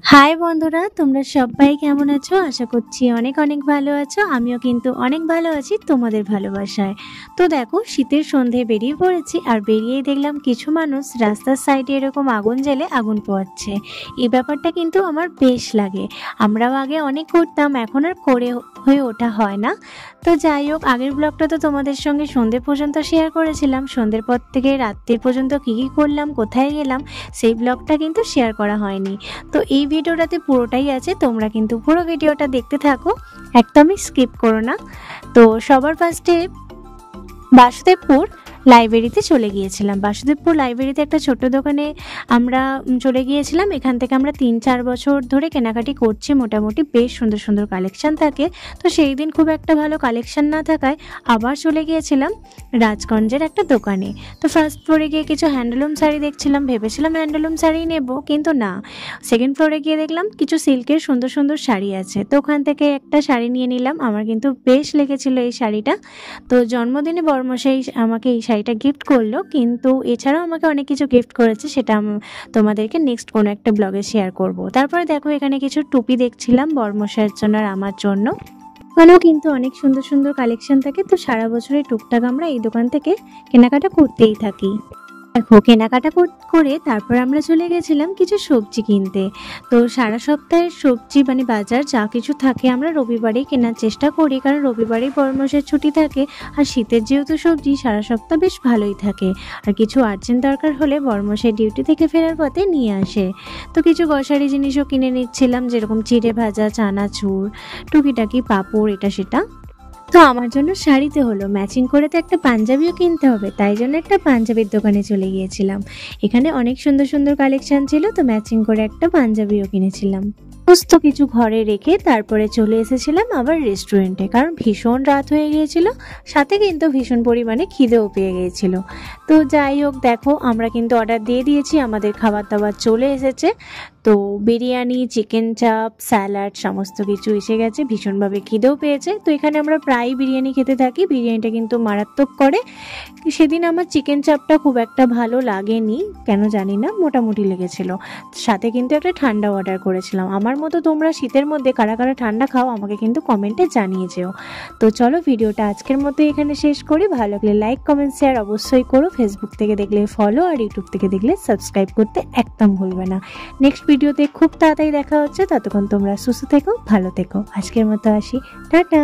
High বন্ধুরা, তোমরা সবাই কেমন আছো? আশা করছি অনেক অনেক ভালো আছো। আমিও কিন্তু অনেক ভালো আছি তোমাদের ভালোবাসায়। তো দেখো, শীতের সন্ধে বেরিয়ে পড়েছি, আর বেরিয়েই দেখলাম কিছু মানুষ রাস্তার সাইডে এরকম আগুন জ্বেলে আগুন পোয়াচ্ছে। এই ব্যাপারটা কিন্তু আমার বেশ লাগে। আমরাও আগে অনেক করতাম, এখন আর করে হয়ে ওঠা হয় না। তো যাই হোক, আগের ব্লগটা তো তোমাদের সঙ্গে সন্ধে পর্যন্ত শেয়ার করেছিলাম। সন্ধ্যের পর থেকে রাত্রির পর্যন্ত কী কী করলাম, কোথায় গেলাম, সেই ব্লগটা কিন্তু শেয়ার করা হয়নি। তো এই ভিডিওটাতে পুরোটাই আছে, তোমরা কিন্তু পুরো ভিডিওটা দেখতে থাকো, একদমই স্কিপ করো না। তো সবার ফার্স্টে বাসুদেবপুর লাইব্রেরিতে চলে গিয়েছিলাম। বাসুদেবপুর লাইব্রেরিতে একটা ছোট্ট দোকানে আমরা চলে গিয়েছিলাম। এখান থেকে আমরা 3-4 বছর ধরে কেনাকাটি করছি, মোটামুটি বেশ সুন্দর সুন্দর কালেকশান থাকে। তো সেই দিন খুব একটা ভালো কালেকশান না থাকায় আবার চলে গিয়েছিলাম রাজগঞ্জের একটা দোকানে। তো ফার্স্ট ফ্লোরে গিয়ে কিছু হ্যান্ডলুম শাড়ি দেখছিলাম, ভেবেছিলাম হ্যান্ডলুম শাড়ি নেব, কিন্তু না। সেকেন্ড ফ্লোরে গিয়ে দেখলাম কিছু সিল্কের সুন্দর সুন্দর শাড়ি আছে, তো ওখান থেকে একটা শাড়ি নিয়ে নিলাম। আমার কিন্তু বেশ লেগেছিল এই শাড়িটা। তো জন্মদিনে বড়মশাই আমাকে এই শাড়িটা গিফট করলো, কিন্তু এছাড়াও আমাকে অনেক কিছু গিফট করেছে, সেটা তোমাদেরকে নেক্সট কোনো একটা ব্লগে শেয়ার করব। তারপরে দেখো, এখানে কিছু টুপি দেখছিলাম বড়মশাইয়ের জন্য আর আমার জন্য। ওখানেও কিন্তু অনেক সুন্দর সুন্দর কালেকশন থাকে। তো সারা বছরে টুকটাক আমরা এই দোকান থেকে কেনাকাটা করতেই থাকি। দেখো, কেনাকাটা করে তারপর আমরা চলে গেছিলাম কিছু সবজি কিনতে। তো সারা সপ্তাহের সবজি মানে বাজার যা কিছু থাকে আমরা রবিবারেই কেনার চেষ্টা করি, কারণ রবিবারেই বড়মশাইয়ের ছুটি থাকে। আর শীতের যেহেতু সবজি সারা সপ্তাহ বেশ ভালোই থাকে। আর কিছু আর্জেন্ট দরকার হলে বড়মশাই ডিউটি থেকে ফেরার পথে নিয়ে আসে। তো কিছু গ্রসারি জিনিসও কিনে নিচ্ছিলাম, যেরকম চিড়ে ভাজা, চানাচুর, টুকিটাকি পাঁপড়, এটা সেটা। তো আমার জন্য শাড়িতে হলো ম্যাচিং করে তো একটা পাঞ্জাবিও কিনতে হবে, তাই জন্য একটা পাঞ্জাবির দোকানে চলে গিয়েছিলাম। এখানে অনেক সুন্দর সুন্দর কালেকশন ছিল, তো ম্যাচিং করে একটা পাঞ্জাবিও কিনেছিলাম। সমস্ত কিছু ঘরে রেখে তারপরে চলে এসেছিলাম আবার রেস্টুরেন্টে, কারণ ভীষণ রাত হয়ে গিয়েছিল, সাথে কিন্তু ভীষণ পরিমাণে খিদেও পেয়ে গিয়েছিল। তো যাই হোক, দেখো আমরা কিন্তু অর্ডার দিয়ে দিয়েছি, আমাদের খাবার দাবার চলে এসেছে। তো বিরিয়ানি, চিকেন চাপ, স্যালাড সমস্ত কিছু এসে গেছে, ভীষণভাবে খিদেও পেয়েছে। তো এখানে আমরা প্রায় বিরিয়ানি খেতে থাকি, বিরিয়ানিটা কিন্তু মারাত্মক করে। সেদিন আমার চিকেন চাপটা খুব একটা ভালো লাগেনি, কেন জানি না, মোটামুটি লেগেছিল। সাথে কিন্তু একটা ঠান্ডা অর্ডার করেছিলাম। আমার মতো তোমরা শীতের মধ্যে কারা কারা ঠান্ডা খাও আমাকে কিন্তু কমেন্টে জানিয়ে যেও। তো চলো, ভিডিওটা আজকের মতো এখানে শেষ করি। ভালো লাগলে লাইক, কমেন্ট, শেয়ার অবশ্যই করো। ফেসবুক থেকে দেখলে ফলো, আর ইউটিউব থেকে দেখলে সাবস্ক্রাইব করতে একদম ভুলবে না। নেক্সট ভিডিওতে খুব তাড়াতাড়ি দেখা হচ্ছে, ততক্ষণ তোমরা সুস্থ থেকো, ভালো থেকো। আজকের মতো আসি, টাটা।